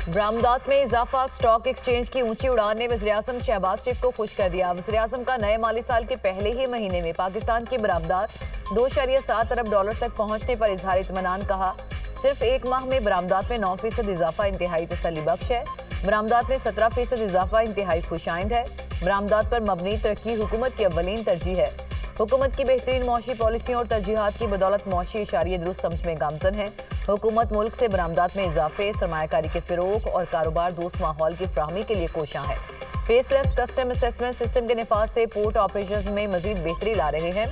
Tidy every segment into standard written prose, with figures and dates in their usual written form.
बरामदात में इजाफा, stock exchange की ऊंची उड़ान ने वज़ीर-ए-आज़म शहबाज शरीफ को खुश कर दिया। वज़ीर-ए-आज़म का नए माली साल के पहले ही महीने में पाकिस्तान की बरामदात 2.7 अरब डॉलर तक पहुंचने पर इजहार इत्मीनान कहा। सिर्फ एक माह में बरामदात में 9% इजाफा इंतहाई तसल्ली बख्श है। बरामदात में 17% इजाफा इंतहाई खुशाइंद है। बरामदात पर मबनी तरक्की हुकूमत की अव्वलीन तरजीह है। हुकूमत की बेहतरीन मौशी पॉलिसियों और तरजीहात की बदौलत मौशी इशारे दुरुस्त समत में गामजन है। हुकूमत मुल्क से बरामदात में इजाफे, सरमायाकारी के फिरोग और कारोबार दोस्त माहौल की फ्राहमी के लिए कोशां है। फेसलेस कस्टम असेसमेंट सिस्टम के निफाज से पोर्ट ऑपरेशन में मजीद बेहतरी ला रहे हैं।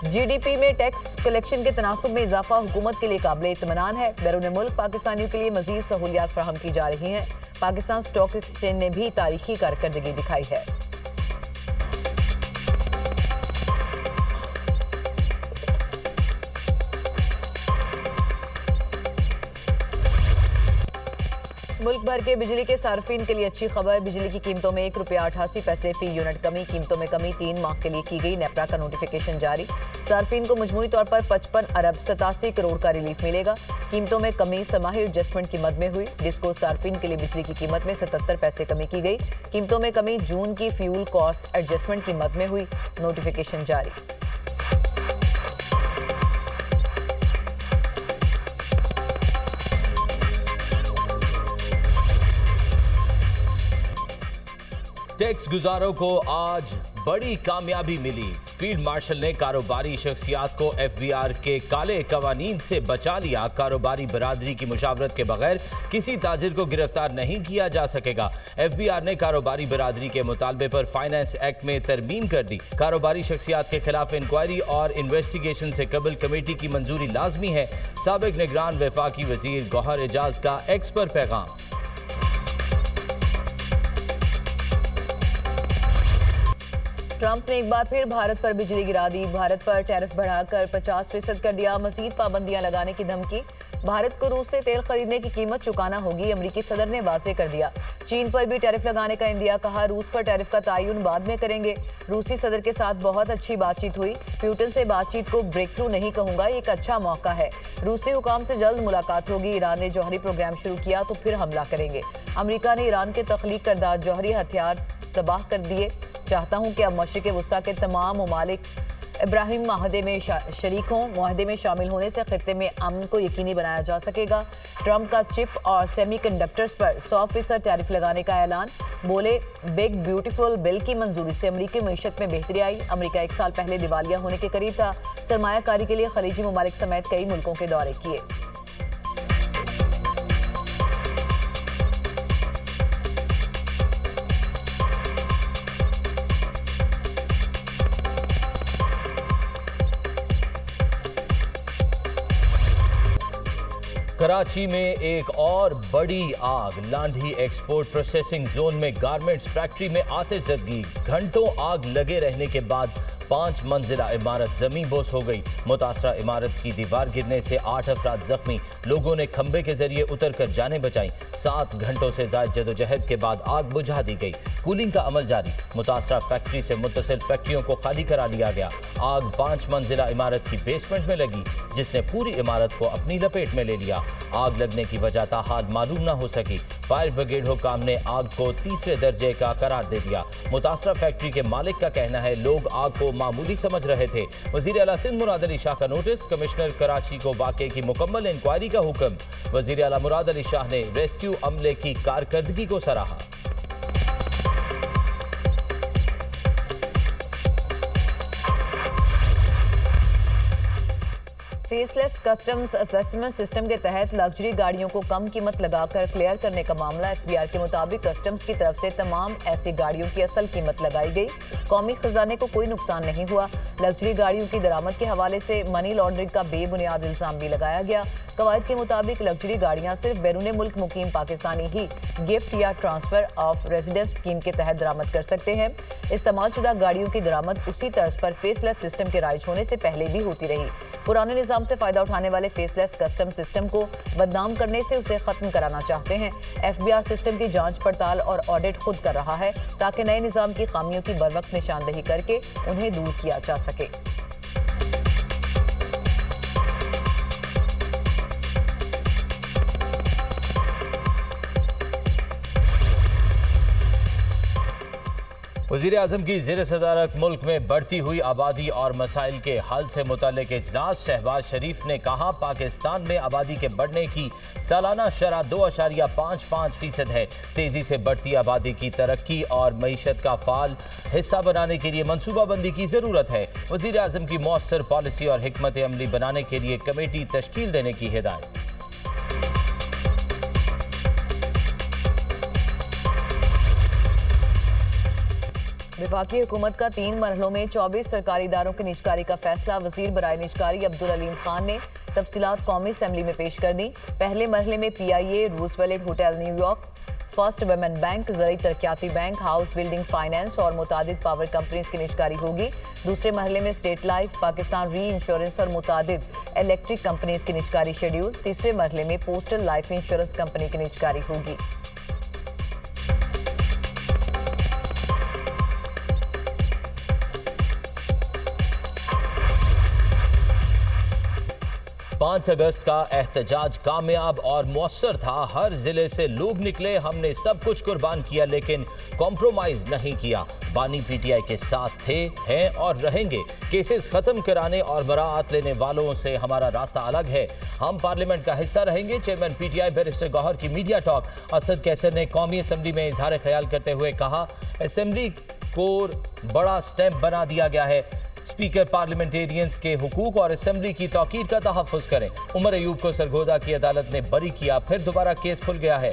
GDP में टैक्स कलेक्शन के तनासुब में इजाफा हुकूमत के लिए काबिल इत्मीनान है। बैरून मुल्क पाकिस्तानियों के लिए मजीद सहूलियात फराहम की जा रही हैं। पाकिस्तान स्टॉक एक्सचेंज ने भी तारीखी कारकर्दगी दिखाई है। मुल्क भर के बिजली के सार्फिन के लिए अच्छी खबर। बिजली की कीमतों में ₹1.88 फी यूनिट कमी। कीमतों में कमी 3 माह के लिए की गई। नेपरा का नोटिफिकेशन जारी। सार्फिन को मजमूई तौर पर 55 अरब 87 करोड़ का रिलीफ मिलेगा। कीमतों में कमी समाही एडजस्टमेंट की मद में हुई। डिस्को सार्फिन के लिए बिजली की कीमत में 77 पैसे कमी की गई। कीमतों में कमी जून की फ्यूल कॉस्ट एडजस्टमेंट की मद में हुई। नोटिफिकेशन जारी। टैक्स गुजारों को आज बड़ी कामयाबी मिली। फील्ड मार्शल ने कारोबारी शख्सियात को FBR के काले कवानीन से बचा लिया। कारोबारी बरादरी की मुशावरत के बगैर किसी ताजिर को गिरफ्तार नहीं किया जा सकेगा। FBR ने कारोबारी बरादरी के मुतालबे पर फाइनेंस एक्ट में तरमीम कर दी। कारोबारी शख्सियात के खिलाफ इंक्वायरी और इन्वेस्टिगेशन से कबल कमेटी की मंजूरी लाजमी है। साबिक निगरान वफाकी वजीर गौहर एजाज का एक्स पर पैगाम। ट्रंप ने एक बार फिर भारत पर बिजली गिरा दी। भारत पर टैरिफ बढ़ाकर 50% कर दिया। मजीद पाबंदियां लगाने की धमकी। भारत को रूस से तेल खरीदने की कीमत चुकाना होगी। अमरीकी सदर ने वाज़ेह कर दिया। चीन पर भी टैरिफ लगाने का इंदिया। कहा रूस पर टैरिफ का तयन बाद में करेंगे। रूसी सदर के साथ बहुत अच्छी बातचीत हुई। प्यूटन से बातचीत को ब्रेक थ्रू नहीं कहूंगा, ये एक अच्छा मौका है। रूसी हुकाम से जल्द मुलाकात होगी। ईरान ने जौहरी प्रोग्राम शुरू किया तो फिर हमला करेंगे। अमरीका ने ईरान के तख्लीक करदा जौहरी हथियार तबाह कर दिए। चाहता हूं कि अब मशरिक़ वस्ता के तमाम ममालिक इब्राहिम माहदे में शरीक हों। माहदे में शामिल होने से खित्ते में अमन को यकीनी बनाया जा सकेगा। ट्रंप का चिप और सेमीकंडक्टर्स पर 100% टैरिफ लगाने का ऐलान। बोले बिग ब्यूटीफुल बिल की मंजूरी से अमरीकी मईशत में बेहतरी आई। अमरीका 1 साल पहले दिवालिया होने के करीब था। सरमायाकारी के लिए खलीजी ममालिक समेत कई मुल्कों के दौरे किए। कराची में एक और बड़ी आग। लांढी एक्सपोर्ट प्रोसेसिंग जोन में गारमेंट्स फैक्ट्री में आतिश ज़दगी। घंटों आग लगे रहने के बाद 5 मंजिला इमारत जमीन बोस हो गई। मुतासरा इमारत की दीवार गिरने से 8 अफराद जख्मी। लोगों ने खंबे के जरिए उतर कर जाने बचाई। 7 घंटों से जायद जदोजहद के बाद आग बुझा दी गई। कूलिंग का अमल जारी। मुतासरा फैक्ट्री से मुत्तसिल फैक्ट्रियों को खाली करा लिया गया। आग 5 मंजिला इमारत की बेसमेंट में लगी, जिसने पूरी इमारत को अपनी लपेट में ले लिया। आग लगने की वजह ताहाल मालूम न हो सकी। फायर ब्रिगेड हुकाम ने आग को 3रे दर्जे का करार दे दिया। मुतासरा फैक्ट्री के मालिक का कहना है लोग आग को मामूली समझ रहे थे। वजीर आला सिंध मुराद अली शाह का नोटिस। कमिश्नर कराची को वाक़े की मुकम्मल इंक्वायरी का हुक्म। वजीर आला मुराद अली शाह ने रेस्क्यू अमले की कारकर्दगी को सराहा। फेसलेस कस्टम्स असेसमेंट सिस्टम के तहत लग्जरी गाड़ियों को कम कीमत लगाकर क्लियर करने का मामला। FBR के मुताबिक कस्टम्स की तरफ से तमाम ऐसी गाड़ियों की असल कीमत लगाई गई। कौमी खजाने को कोई नुकसान नहीं हुआ। लग्जरी गाड़ियों की दरामद के हवाले से मनी लॉन्ड्रिंग का बेबुनियाद इल्जाम भी लगाया गया। कवायद के मुताबिक लग्जरी गाड़ियां सिर्फ बैरून मुल्क मुकीम पाकिस्तानी ही गिफ्ट या ट्रांसफर ऑफ रेजिडेंस स्कीम के तहत दरामद कर सकते हैं। इस्तेमाल शुदा गाड़ियों की दरामद उसी तर्ज पर फेसलेस सिस्टम के राइज होने से पहले भी होती रही। पुराने निज़ाम से फ़ायदा उठाने वाले फेसलेस कस्टम सिस्टम को बदनाम करने से उसे ख़त्म कराना चाहते हैं। FBR सिस्टम की जांच पड़ताल और ऑडिट खुद कर रहा है ताकि नए निज़ाम की खामियों की बरवक्त निशानदही करके उन्हें दूर किया जा सके। वज़ीर आज़म की ज़ेर सदारत मुल्क में बढ़ती हुई आबादी और मसाइल के हल से मुताल्लिक इजलास। शहबाज शरीफ ने कहा, पाकिस्तान में आबादी के बढ़ने की सालाना शरह 2.55% है। तेज़ी से बढ़ती आबादी की तरक्की और मईशत का फाल हिस्सा बनाने के लिए मनसूबाबंदी की ज़रूरत है। वज़ीर आज़म की मौसर पॉलिसी और हिकमत अमली बनाने के लिए कमेटी तश्कील देने की हिदायत। वफाकी हुकूमत का 3 मरहलों में 24 सरकारी इदारों की निजकारी का फैसला। वजीर बराए निजकारी अब्दुल अलीम खान ने तफसीलात कौमी असम्बली में पेश कर दी। पहले मरहले में PIA, Roosevelt hotel New York, first women bank, ज़राई तरक्याती बैंक, हाउस बिल्डिंग फाइनेंस और मुतादिद पावर कंपनीज की निजकारी होगी। दूसरे मरहले में स्टेट लाइफ, पाकिस्तान री इंश्योरेंस और मुतादिद इलेक्ट्रिक कंपनीज की निजकारी शेड्यूल। तीसरे मरहले में पोस्टल लाइफ इंश्योरेंस कंपनी की निजकारी होगी। पाँच अगस्त का एहतजाज कामयाब और मौसर था। हर जिले से लोग निकले। हमने सब कुछ कुर्बान किया लेकिन कॉम्प्रोमाइज नहीं किया। बानी PTI के साथ थे, हैं और रहेंगे। केसेस खत्म कराने और बराअत लेने वालों से हमारा रास्ता अलग है। हम पार्लियामेंट का हिस्सा रहेंगे। चेयरमैन PTI बैरिस्टर गौहर की मीडिया टॉक। असद कैसर ने कौमी असम्बली में इजहार ख्याल करते हुए कहा, असम्बली को बड़ा स्टैंप बना दिया गया है। स्पीकर पार्लियामेंटेरियंस के हुकूक और असम्बली की तौकीर का तहफ़्फ़ुज़ करें। उमर अयूब को सरगोदा की अदालत ने बरी किया, फिर दोबारा केस खुल गया है।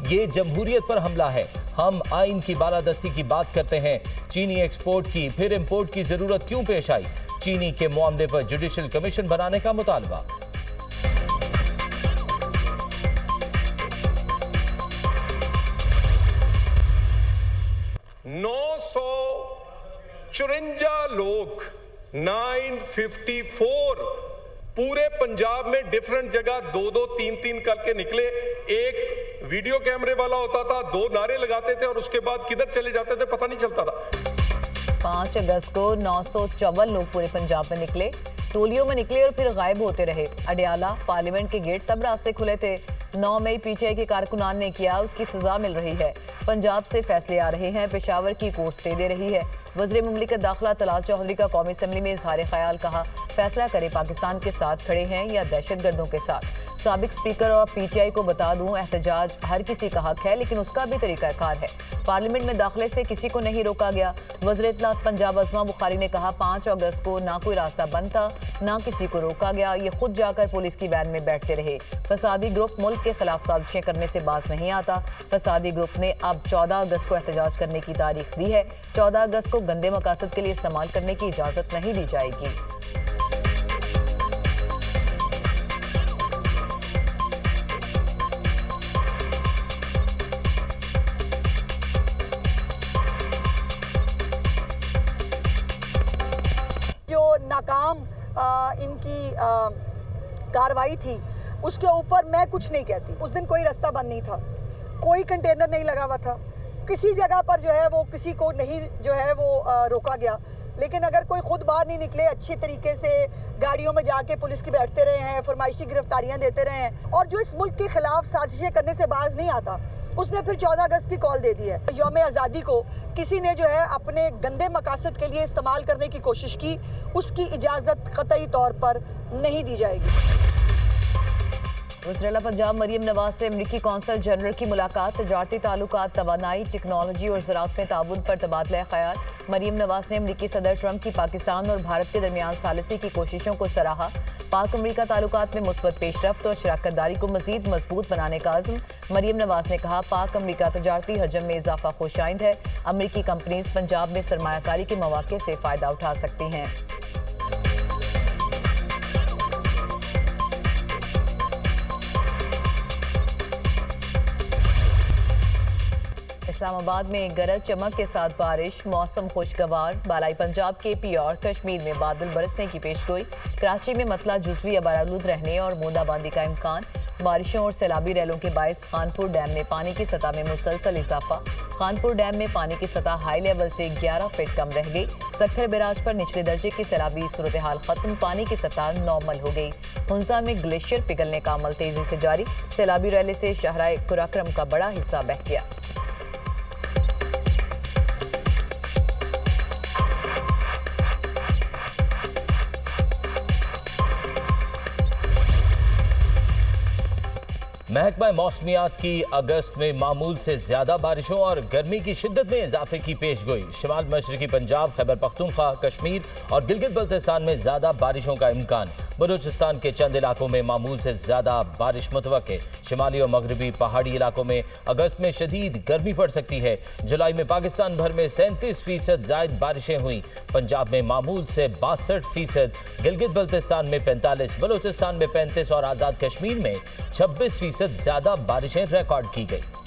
ये जमहूरियत पर हमला है। हम आइन की बालादस्ती की बात करते हैं। चीनी एक्सपोर्ट की फिर इम्पोर्ट की जरूरत क्यों पेश आई? चीनी के मामले पर जुडिशल कमीशन बनाने का मुतालबा। चुरंजा लोग 954 पूरे पंजाब में डिफरेंट जगह 2-2, 3-3 करके निकले। एक वीडियो कैमरे वाला होता था, 2 नारे लगाते थे और उसके बाद किधर चले जाते थे पता नहीं चलता था। 5 अगस्त को 954 लोग पूरे पंजाब में निकले, टोलियों में निकले और फिर गायब होते रहे। अडियाला, पार्लियामेंट के गेट, सब रास्ते खुले थे। 9 मई PTI के कारकुनान ने किया, उसकी सजा मिल रही है। पंजाब से फैसले आ रहे हैं। पेशावर की कोर्ट स्टे दे रही है। वज़ीर मुमलिकत दाखिला तलाल चौधरी का कौमी असम्बली में इजहार ख्याल। कहा, फैसला करे पाकिस्तान के साथ खड़े हैं या दहशतगर्दों के साथ। साबिक स्पीकर और PTI को बता दूं, एहतजाज हर किसी का हक है लेकिन उसका भी तरीकाकार है। पार्लियामेंट में दाखिले से किसी को नहीं रोका गया। वज़ीर इत्तलात पंजाब अज़मा बुखारी ने कहा, 5 अगस्त को ना कोई रास्ता बंद था, ना किसी को रोका गया। ये खुद जाकर पुलिस की वैन में बैठते रहे। फसादी ग्रुप मुल्क के खिलाफ साजिशें करने से बाज नहीं आता। फसादी ग्रुप ने अब 14 अगस्त को एहतजाज करने की तारीख दी है। 14 अगस्त को गंदे मकासद के लिए इस्तेमाल करने की इजाज़त नहीं दी जाएगी। नाकाम इनकी कार्रवाई थी, उसके ऊपर मैं कुछ नहीं कहती। उस दिन कोई रास्ता बंद नहीं था, कोई कंटेनर नहीं लगा हुआ था, किसी जगह पर जो है वो किसी को नहीं जो है वो रोका गया। लेकिन अगर कोई खुद बाहर नहीं निकले, अच्छी तरीके से गाड़ियों में जाके पुलिस की बैठते रहे हैं, फरमाइशी गिरफ्तारियां देते रहे हैं और जो इस मुल्क के खिलाफ साजिशें करने से बाज नहीं आता, उसने फिर 14 अगस्त की कॉल दे दी है। यौम आज़ादी को किसी ने जो है अपने गंदे मकासद के लिए इस्तेमाल करने की कोशिश की, उसकी इजाज़त क़तई तौर पर नहीं दी जाएगी। वज़ीर पंजाब मरीम नवाज से अमरीकी कौंसल जनरल की मुलाकात। तजारती ताल्लुकात, तवानाई, टेक्नोलॉजी और ज़राअत में ताउन पर तबादला ख्याल। मरीम नवाज ने अमरीकी सदर ट्रंप की पाकिस्तान और भारत के दरमियान सालिसी की कोशिशों को सराहा। पाक अमरीका ताल्लुकात में मुस्बत पेशरफ्त और शराकत दारी को मज़ीद मजबूत बनाने का अज़्म। मरीम नवाज ने कहा, पाक अमरीका तजारती हजम में इजाफा खुशाइंद है। अमरीकी कंपनीज पंजाब में सरमायाकारी के मौके से फ़ायदा उठा सकती हैं। इस्लामाबाद में गरज चमक के साथ बारिश, मौसम खुशगवार। बालाई पंजाब के KP और कश्मीर में बादल बरसने की पेशगोई। कराची में मतला जुज़वी अबारालूद रहने और बूंदाबांदी का इम्कान। बारिशों और सैलाबी रैलों के बायस खानपुर डैम में पानी की सतह में मुसलसल इजाफा। खानपुर डैम में पानी की सतह हाई लेवल से 11 फीट कम रह गई। सक्खर बैराज पर निचले दर्जे की सैलाबी सूरत हाल खत्म, पानी की सतह नॉर्मल हो गई। हुंजा में ग्लेशियर पिघलने का अमल तेजी से जारी। सैलाबी रैले से शाहराए कुराक्रम का बड़ा हिस्सा बह गया। महकमा मौसमियात की अगस्त में मामूल से ज्यादा बारिशों और गर्मी की शिद्दत में इजाफे की पेशगोई। शिमाल मशरकी पंजाब, खैबर पख्तूनख्वा, कश्मीर और गिलगित बल्तिस्तान में ज्यादा बारिशों का इम्कान। बलूचिस्तान के चंद इलाकों में मामूल से ज्यादा बारिश मुतवक्के। शिमाली और मगरबी पहाड़ी इलाकों में अगस्त में शदीद गर्मी पड़ सकती है। जुलाई में पाकिस्तान भर में 37% जायद बारिशें हुई। पंजाब में मामूल से 62%, गिलगित बल्तिस्तान में 45%, बलूचिस्तान में 35% और आज़ाद कश्मीर में 26% ज्यादा बारिशें रिकॉर्ड की गई।